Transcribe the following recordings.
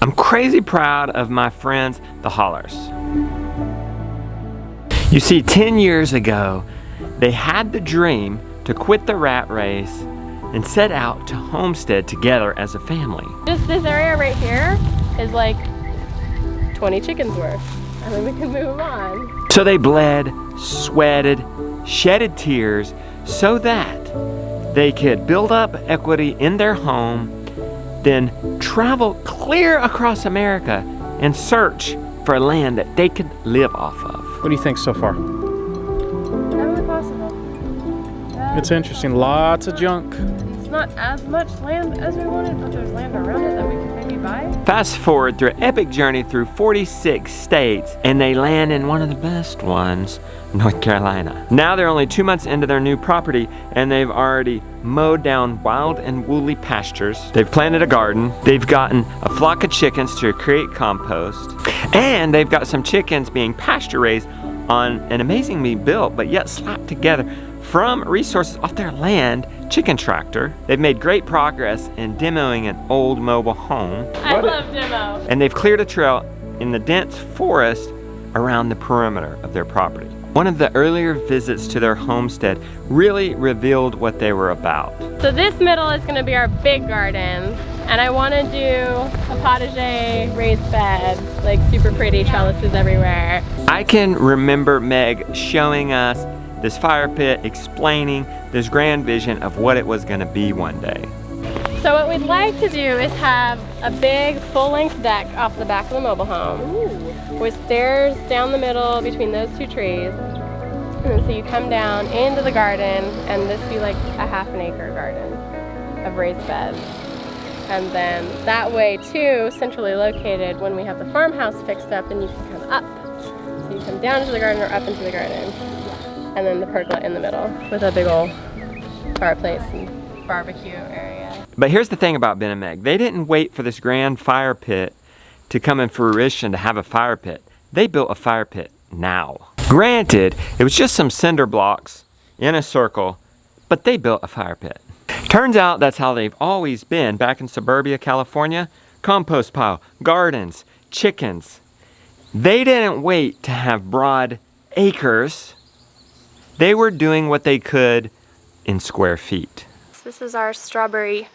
I'm crazy proud of my friends, the Hollers. You see, 10 years ago, they had the dream to quit the rat race and set out to homestead together as a family. Just this area right here is like 20 chickens worth, and then we can move on. So they bled, sweated, shedded tears so that they could build up equity in their home, then travel clear across America and search for land that they could live off of. What do you think so far? Definitely possible. It's interesting. Lots of junk. It's not as much land as we wanted, but there's land around it that we could maybe buy. Fast forward through an epic journey through 46 states, and they land in one of the best ones, North Carolina. Now they're only 2 months into their new property, and they've already mowed down wild and woolly pastures. They've planted a garden. They've gotten a flock of chickens to create compost. And they've got some chickens being pasture raised on an amazingly built, but yet slapped together from resources off their land chicken tractor. They've made great progress in demoing an old mobile home. I love demo. And they've cleared a trail in the dense forest around the perimeter of their property. One of the earlier visits to their homestead really revealed what they were about. So this middle is gonna be our big garden, and I wanna do a potager raised bed, like super pretty trellises everywhere. I can remember Meg showing us this fire pit, explaining this grand vision of what it was gonna be one day. So what we'd like to do is have a big full-length deck off the back of the mobile home with stairs down the middle between those two trees. And so you come down into the garden, and this be like a half an acre garden of raised beds. And then that way too, centrally located, when we have the farmhouse fixed up, then you can come up. So you come down into the garden or up into the garden. And then the pergola in the middle with a big old fireplace and barbecue area. But here's the thing about Ben and Meg. They didn't wait for this grand fire pit to come in fruition to have a fire pit. They built a fire pit now. Granted, it was just some cinder blocks in a circle, but they built a fire pit. Turns out that's how they've always been back in suburbia, California. Compost pile, gardens, chickens. They didn't wait to have broad acres. They were doing what they could in square feet. This is our strawberry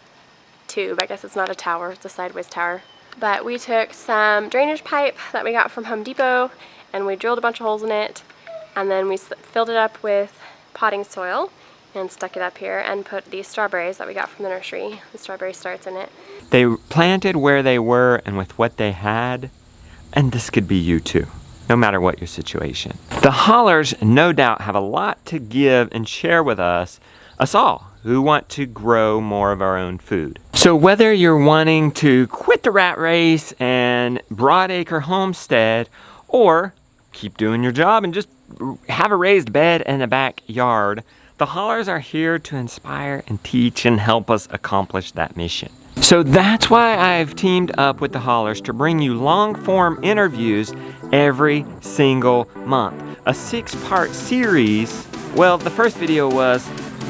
tube. I guess it's not a tower, it's a sideways tower. But we took some drainage pipe that we got from Home Depot, and we drilled a bunch of holes in it, and then we filled it up with potting soil and stuck it up here and put these strawberries that we got from the nursery, the strawberry starts in it. They planted where they were and with what they had, and this could be you too, no matter what your situation. The Hollers no doubt have a lot to give and share with us all who want to grow more of our own food. So whether you're wanting to quit the rat race and broadacre homestead, or keep doing your job and just have a raised bed in the backyard, the Hollers are here to inspire and teach and help us accomplish that mission. So that's why I've teamed up with the Hollers to bring you long-form interviews every single month. A 6-part series. Well, the first video was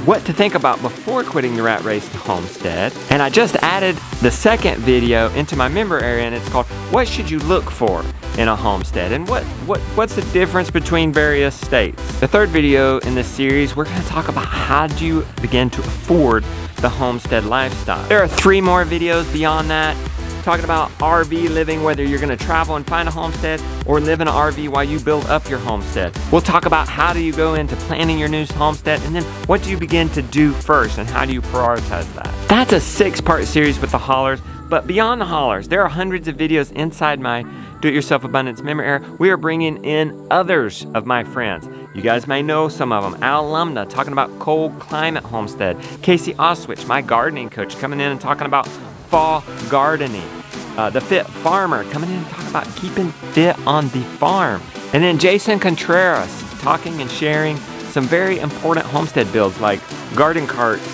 what to think about before quitting the rat race to homestead. And I just added the second video into my member area, and it's called What Should You Look For in a Homestead, and what's the difference between various states. The third video in this series, we're going to talk about how do you begin to afford the homestead lifestyle. There are 3 more videos beyond that talking about RV living, whether you're going to travel and find a homestead or live in an RV while you build up your homestead. We'll talk about how do you go into planning your new homestead, and then what do you begin to do first and how do you prioritize that. That's a 6-part series with the Hollers. But beyond the Hollers, there are hundreds of videos inside my Do-It-Yourself Abundance member area. We are bringing in others of my friends. You guys may know some of them. Al Lumna talking about cold climate homestead. Casey Oswich, my gardening coach, coming in and talking about fall gardening. The Fit Farmer coming in and talking about keeping fit on the farm. And then Jason Contreras talking and sharing some very important homestead builds like garden carts,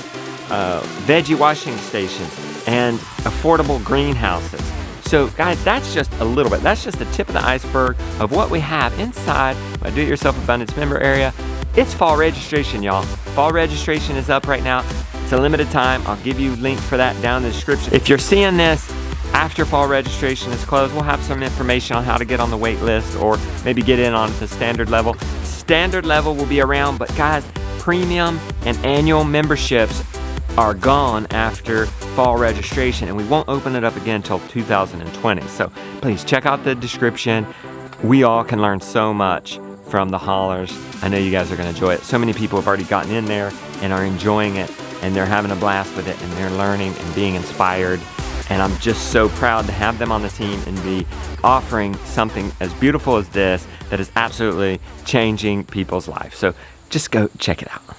veggie washing stations, and affordable greenhouses. So guys, that's just a little bit. That's just the tip of the iceberg of what we have inside my Do-It-Yourself Abundance member area. It's fall registration, y'all. Fall registration is up right now. It's a limited time. I'll give you a link for that down in the description. If you're seeing this After fall registration is closed, we'll have some information on how to get on the wait list or maybe get in on the standard level. Standard level will be around, but guys, premium and annual memberships are gone after fall registration, and we won't open it up again until 2020. So please check out the description. We all can learn so much from the Hollers. I know you guys are going to enjoy it. So many people have already gotten in there and are enjoying it, and they're having a blast with it, and they're learning and being inspired. And I'm just so proud to have them on the team and be offering something as beautiful as this that is absolutely changing people's lives. So just go check it out.